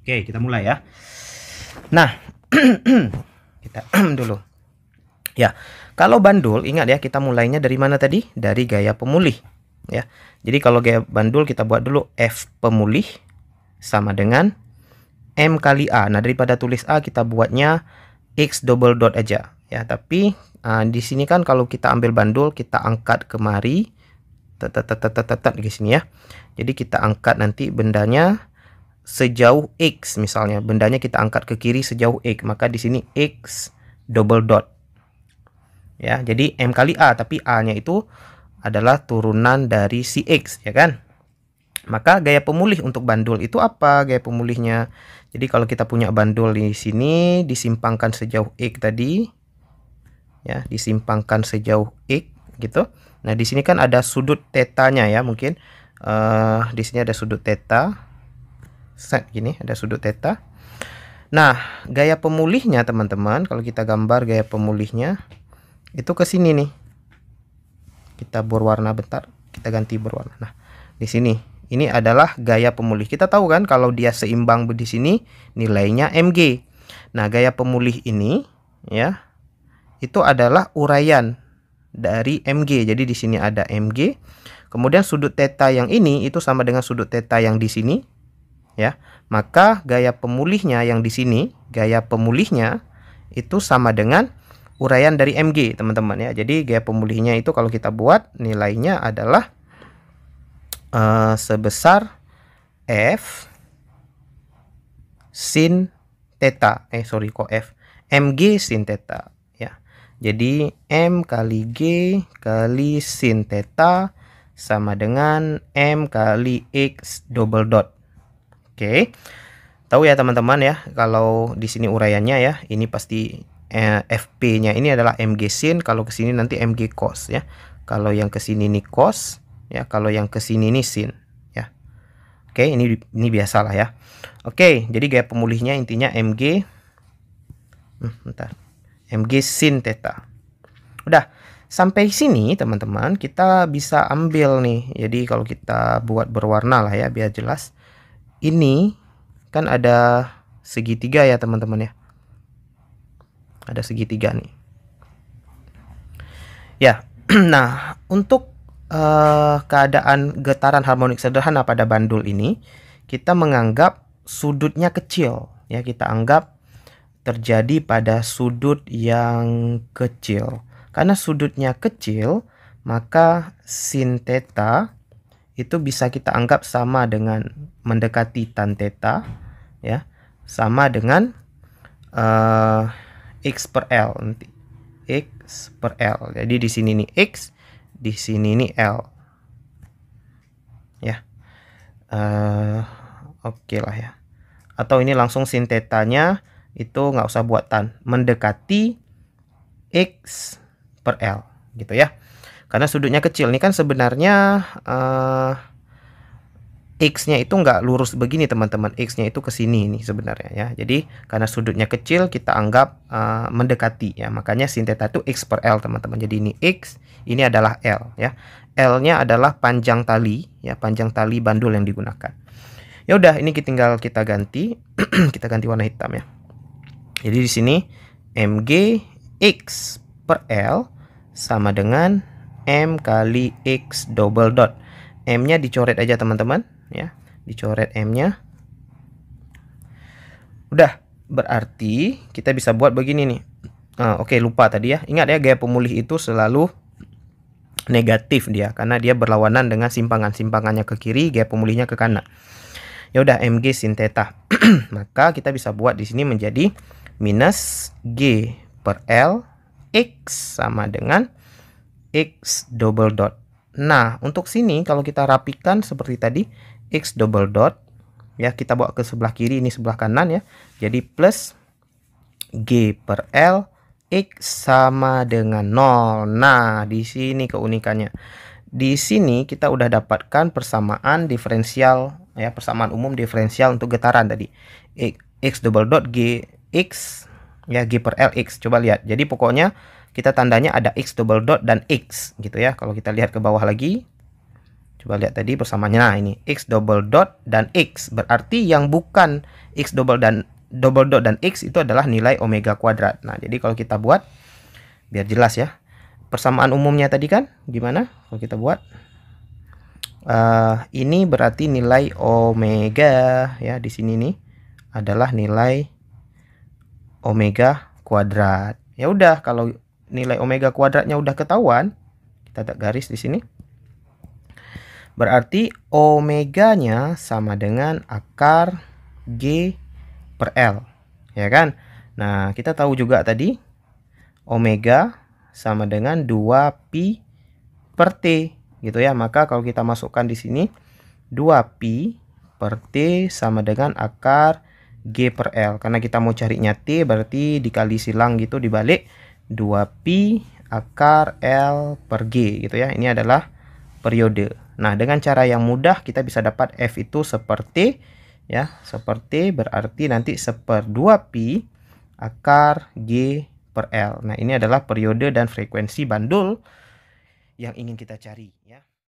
Oke, kita mulai ya. Nah, kita dulu. Ya, kalau bandul ingat ya, kita mulainya dari mana tadi? Dari gaya pemulih ya. Jadi kalau gaya bandul kita buat dulu F pemulih sama dengan M kali A. Nah, daripada tulis A kita buatnya X double dot aja ya. Tapi di sini kan kalau kita ambil bandul kita angkat kemari di sini ya. Jadi kita angkat nanti bendanya sejauh X, misalnya bendanya kita angkat ke kiri sejauh X, maka di sini X double dot ya. Jadi M kali A, tapi A-nya itu adalah turunan dari si X ya kan. Maka gaya pemulih untuk bandul itu apa gaya pemulihnya? Jadi kalau kita punya bandul di sini disimpangkan sejauh X tadi ya, disimpangkan sejauh X gitu. Nah, di sini kan ada sudut tetanya ya, mungkin di sini ada sudut teta. Set gini, ada sudut teta. Nah, gaya pemulihnya teman-teman, kalau kita gambar gaya pemulihnya itu ke sini nih. Kita berwarna bentar, kita ganti berwarna. Nah, di sini ini adalah gaya pemulih. Kita tahu kan kalau dia seimbang di sini nilainya mg. Nah, gaya pemulih ini ya itu adalah uraian dari mg. Jadi di sini ada mg. Kemudian sudut teta yang ini itu sama dengan sudut teta yang di sini ya. Maka gaya pemulihnya yang di sini, gaya pemulihnya itu sama dengan uraian dari mg, teman-teman ya. Jadi gaya pemulihnya itu kalau kita buat nilainya adalah sebesar F sin theta. Mg sin theta ya. Jadi M kali G kali sin theta sama dengan M kali X double dot. Oke. Tahu ya teman-teman ya, kalau di sini uraiannya ya, ini pasti FP-nya ini adalah Mg sin, kalau ke sini nanti Mg cos ya. Kalau yang ke sini ini cos ya, kalau yang ke sini ini sin ya. Oke, ini biasalah ya. Oke, jadi gaya pemulihnya intinya Mg Mg sin theta. Udah, sampai sini teman-teman kita bisa ambil nih. Jadi kalau kita buat berwarna lah ya biar jelas. Ini kan ada segitiga ya teman-teman ya. Ada segitiga nih. Ya, nah untuk keadaan getaran harmonik sederhana pada bandul ini, kita menganggap sudutnya kecil ya. Kita anggap terjadi pada sudut yang kecil. Karena sudutnya kecil, maka sin theta itu bisa kita anggap sama dengan mendekati tan theta ya, sama dengan X per L nanti. X per L. Jadi di sini nih X, di sini nih L. Ya. Oke lah ya. Atau ini langsung sin tetanya itu nggak usah buat tan, mendekati X per L gitu ya. Karena sudutnya kecil. Ini kan sebenarnya X-nya itu nggak lurus begini teman-teman. X-nya itu ke sini nih sebenarnya ya. Jadi karena sudutnya kecil kita anggap mendekati ya. Makanya sin theta itu X per L teman-teman. Jadi ini X, ini adalah L ya. L-nya adalah panjang tali ya, panjang tali bandul yang digunakan. Ya udah, ini tinggal kita ganti. Kita ganti warna hitam ya. Jadi di sini Mg X per L sama dengan M kali X double dot. M-nya dicoret aja teman-teman ya. Dicoret M-nya. Udah, berarti kita bisa buat begini nih. Oke, lupa tadi ya. Ingat ya, gaya pemulih itu selalu negatif dia karena dia berlawanan dengan simpangan-simpangannya ke kiri, gaya pemulihnya ke kanan. Ya udah, Mg sin theta. Maka kita bisa buat di sini menjadi minus G per L X sama dengan X double dot. Nah, untuk sini kalau kita rapikan seperti tadi, X double dot ya, kita bawa ke sebelah kiri, ini sebelah kanan ya. Jadi plus G per L X sama dengan 0. Nah, di sini keunikannya. Di sini kita udah dapatkan persamaan diferensial ya, persamaan umum diferensial untuk getaran tadi. X double dot G X ya, G per L X. Coba lihat. Jadi pokoknya kita tandanya ada X double dot dan X gitu ya. Kalau kita lihat ke bawah lagi, Coba lihat tadi persamaannya. Nah, ini X double dot dan X. Berarti yang bukan X double dot dan X itu adalah nilai omega kuadrat. Nah, jadi kalau kita buat, biar jelas ya. Persamaan umumnya tadi kan gimana? Kalau kita buat, ini berarti nilai omega ya, di sini nih adalah nilai omega kuadrat. Ya udah, kalau nilai omega kuadratnya udah ketahuan, kita tak garis di sini. Berarti omeganya sama dengan akar G per L, ya kan? Nah, kita tahu juga tadi omega sama dengan 2pi per T, gitu ya. Maka kalau kita masukkan di sini 2pi per T sama dengan akar G per L. Karena kita mau carinya T, berarti dikali silang gitu, dibalik 2pi akar L per G, gitu ya. Ini adalah periode. Nah, dengan cara yang mudah kita bisa dapat F itu seperti ya, seperti berarti nanti 1/2pi akar G per L. Nah, ini adalah periode dan frekuensi bandul yang ingin kita cari ya.